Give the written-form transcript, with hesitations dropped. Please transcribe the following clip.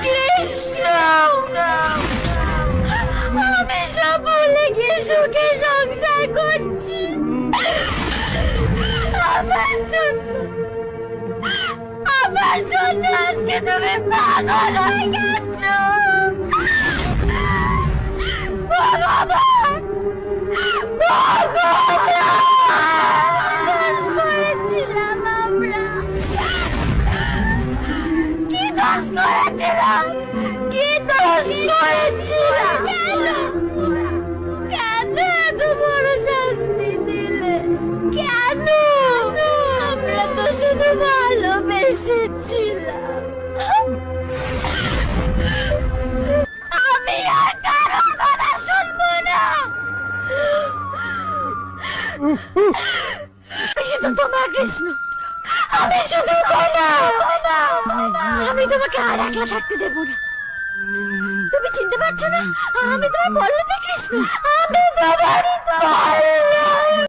কৃষ্ণ, আমি সব ভুলে গিয়ে সুখে সংসার করছি। আমার জন্য আজকে তুমি পাগল হয়ে গেছো। ভগবান, দোষ করেছিলাম আমরা। কি দোষ করেছিলাম? কি দোষ করেছিলাম? কেন এত বড় শাস্তি দিলে? কেন? আমরা তো শুধু ভালোবেসেছিলাম। আমি আর কারোর কথা শুনবো না। আমি শুধু তোমার কৃষ্ণ, আমি শুধু আমি তোমাকে আর একলা থাকতে দেবো না। তুমি চিনতে পারছো না আমি তোমার পল্লবী কৃষ্ণ, আমি তোমার